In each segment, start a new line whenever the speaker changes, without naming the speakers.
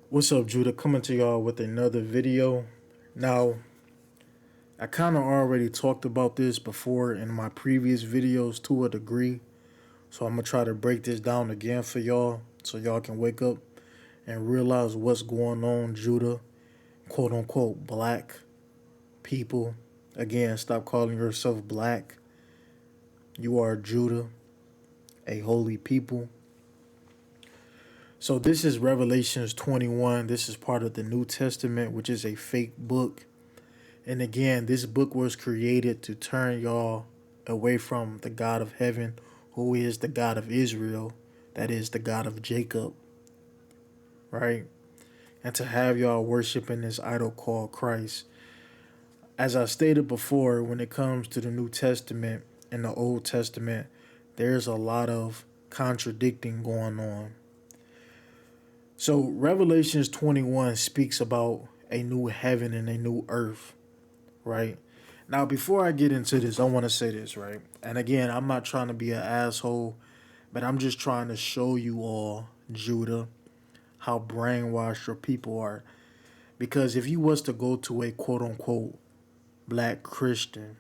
What's up, Judah? Coming to y'all with another video. Now, I kind of already talked about this before in my previous videos to a degree. So I'm going to try to break this down again for y'all so y'all can wake up and realize what's going on, Judah. Quote unquote, black people. Again, stop calling yourself black. You are Judah, a holy people. So this is Revelations 21. This is part of the New Testament, which is a fake book. And again, this book was created to turn y'all away from the God of heaven, who is the God of Israel, that is the God of Jacob, right? And to have y'all worshiping this idol called Christ. As I stated before, when it comes to the New Testament and the Old Testament, there's a lot of contradicting going on. So Revelations 21 speaks about a new heaven and a new earth, right? Now, before I get into this, I want to say this, right? And again, I'm not trying to be an asshole, but I'm just trying to show you all, Judah, how brainwashed your people are. Because if you was to go to a quote-unquote black Christian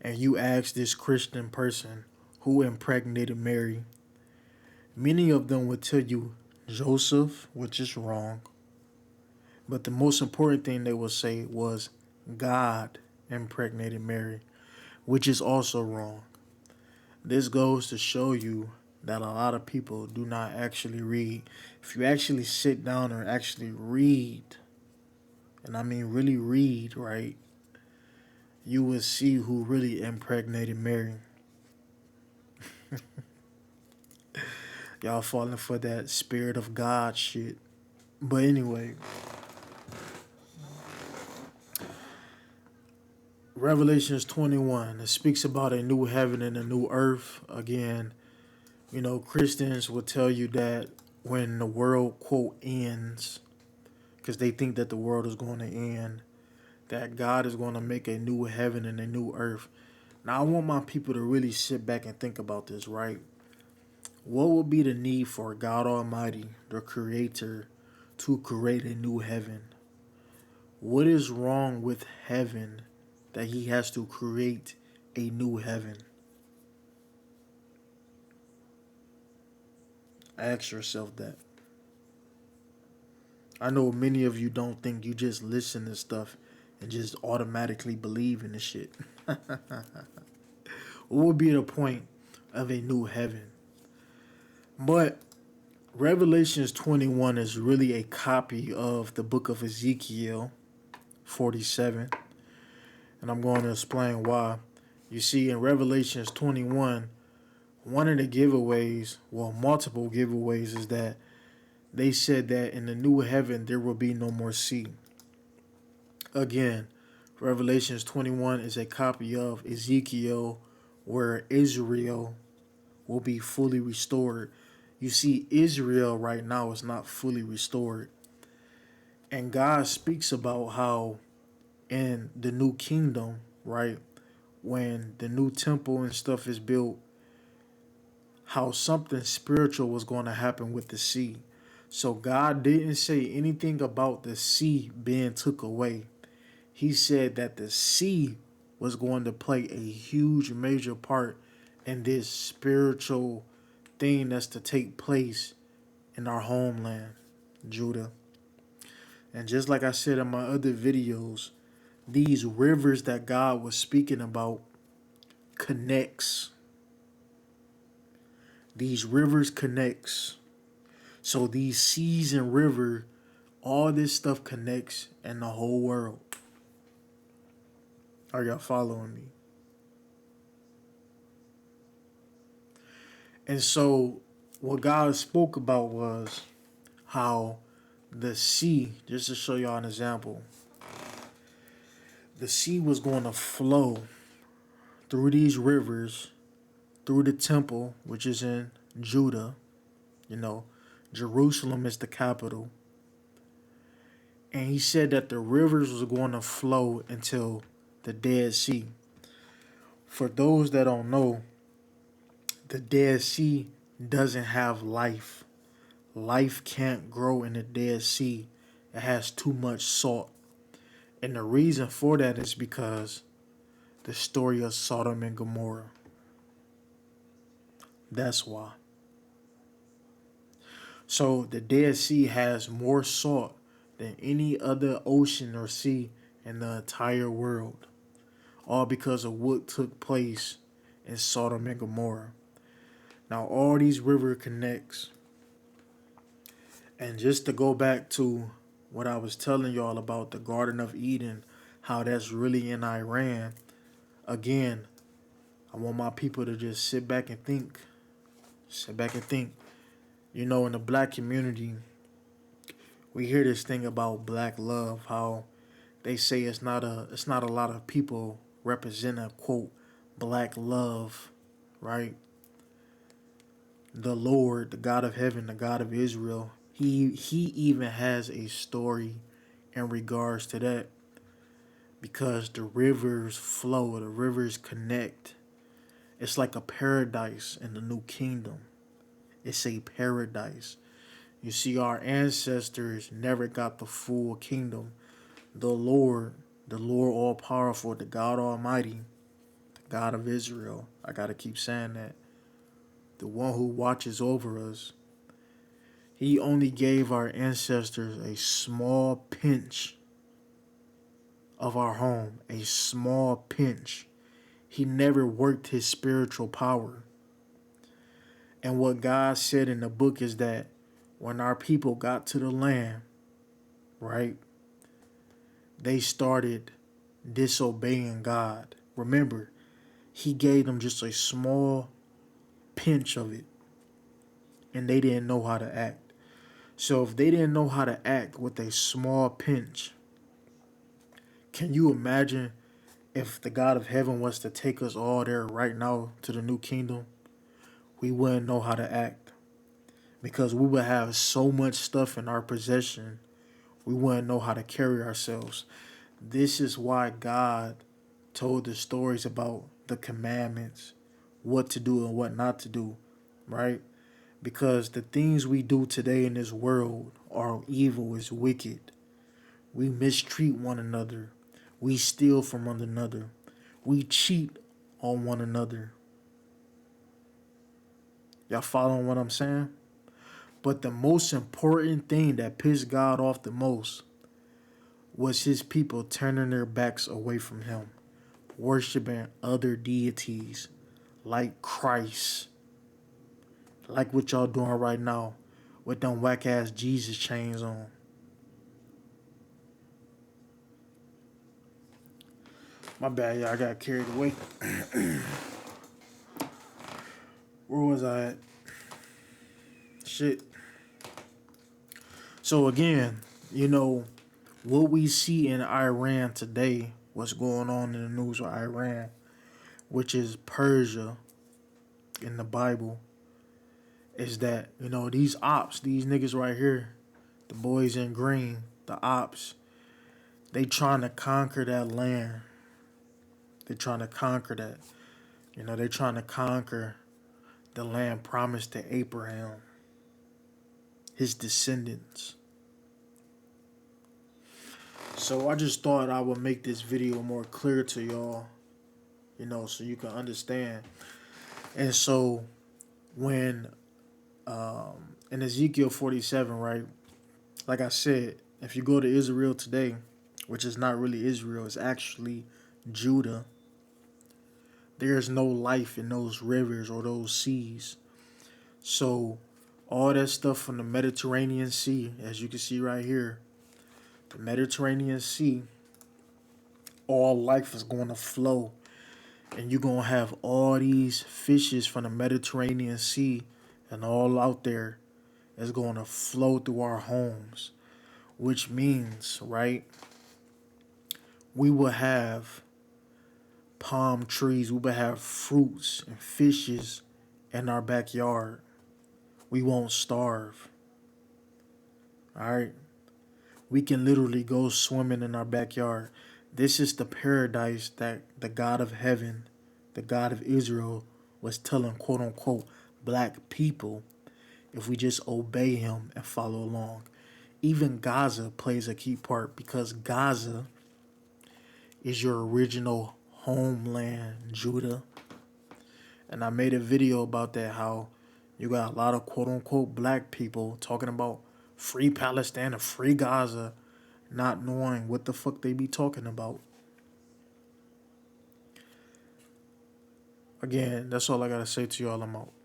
and you ask this Christian person who impregnated Mary, many of them would tell you Joseph, which is wrong. But the most important thing they would say was God impregnated Mary, which is also wrong. This goes to show you that a lot of people do not actually read. If you actually sit down and actually read, and I mean really read, right, you will see who really impregnated Mary. Y'all falling for that spirit of God shit. But anyway, Revelations 21, it speaks about a new heaven and a new earth. Again, you know, Christians will tell you that when the world, quote, ends, because they think that the world is going to end, that God is going to make a new heaven and a new earth. Now, I want my people to really sit back and think about this, right? What would be the need for God Almighty, the Creator, to create a new heaven? What is wrong with heaven that He has to create a new heaven? Ask yourself that. I know many of you don't think, you just listen to stuff and just automatically believe in the shit. What would be the point of a new heaven? But Revelations 21 is really a copy of the book of Ezekiel 47. And I'm going to explain why. You see, in Revelations 21, one of the giveaways, well, multiple giveaways, is that they said that in the new heaven there will be no more sea. Again, Revelations 21 is a copy of Ezekiel, where Israel will be fully restored. You see, Israel right now is not fully restored. And God speaks about how in the new kingdom, right, when the new temple and stuff is built, how something spiritual was going to happen with the sea. So God didn't say anything about the sea being took away. He said that the sea was going to play a huge major part in this spiritual thing that's to take place in our homeland, Judah. And just like I said in my other videos, these rivers that God was speaking about connects. These rivers connects. So these seas and river, all this stuff connects in the whole world. Are y'all following me? And so what God spoke about was how the sea, just to show y'all an example, the sea was going to flow through these rivers, through the temple, which is in Judah. You know, Jerusalem is the capital. And he said that the rivers was going to flow until the Dead Sea. For those that don't know, the Dead Sea doesn't have life. life can't grow in the Dead Sea. It has too much salt. And the reason for that is because the story of Sodom and Gomorrah. That's why. So the Dead Sea has more salt than any other ocean or sea in the entire world. All because of what took place in Sodom and Gomorrah. Now all these river connects. And just to go back to what I was telling y'all about the Garden of Eden, how that's really in Iran, again, I want my people to just sit back and think. Sit back and think. You know, in the black community, we hear this thing about black love, how they say it's not a lot of people represent a quote black love, right? The Lord, the God of heaven, the God of Israel, he even has a story in regards to that because the rivers flow, the rivers connect. It's like a paradise in the new kingdom. It's a paradise. You see, our ancestors never got the full kingdom. The Lord all powerful, the God Almighty, the God of Israel. I gotta keep saying that. The one who watches over us. He only gave our ancestors a small pinch of our home, a small pinch. He never worked his spiritual power. And what God said in the book is that when our people got to the land, right, they started disobeying God. Remember, he gave them just a small pinch of it, and they didn't know how to act. So if they didn't know how to act with a small pinch, can you imagine if the God of heaven was to take us all there right now to the new kingdom? We wouldn't know how to act because we would have so much stuff in our possession. We wouldn't know how to carry ourselves. This is why God told the stories about the commandments, what to do and what not to do, right? Because the things we do today in this world are evil, is wicked. We mistreat one another. We steal from one another. We cheat on one another. Y'all following what I'm saying? But the most important thing that pissed God off the most was his people turning their backs away from him, worshiping other deities like Christ, like what y'all doing right now with them whack ass Jesus chains on. My bad, y'all. I got carried away. Where was I at? Shit. So again, you know, what we see in Iran today, what's going on in the news with Iran, which is Persia in the Bible, is that, you know, these ops, these niggas right here, the boys in green, the ops, they trying to conquer that land. They're trying to conquer that. You know, they're trying to conquer the land promised to Abraham, his descendants. So I just thought I would make this video more clear to y'all, you know, so you can understand. And so when in Ezekiel 47, right, like I said, if you go to Israel today, which is not really Israel, it's actually Judah, there's no life in those rivers or those seas. So all that stuff from the Mediterranean Sea, as you can see right here, the Mediterranean Sea, all life is going to flow. And you're going to have all these fishes from the Mediterranean Sea and all out there is going to flow through our homes. Which means, right, we will have palm trees, we will have fruits and fishes in our backyard. We won't starve. All right? We can literally go swimming in our backyard. This is the paradise that the God of heaven, the God of Israel, was telling quote unquote black people if we just obey him and follow along. Even Gaza plays a key part because Gaza is your original homeland, Judah. And I made a video about that, how you got a lot of quote unquote black people talking about free Palestine and free Gaza, not knowing what the fuck they be talking about. Again, that's all I gotta say to y'all. I'm out.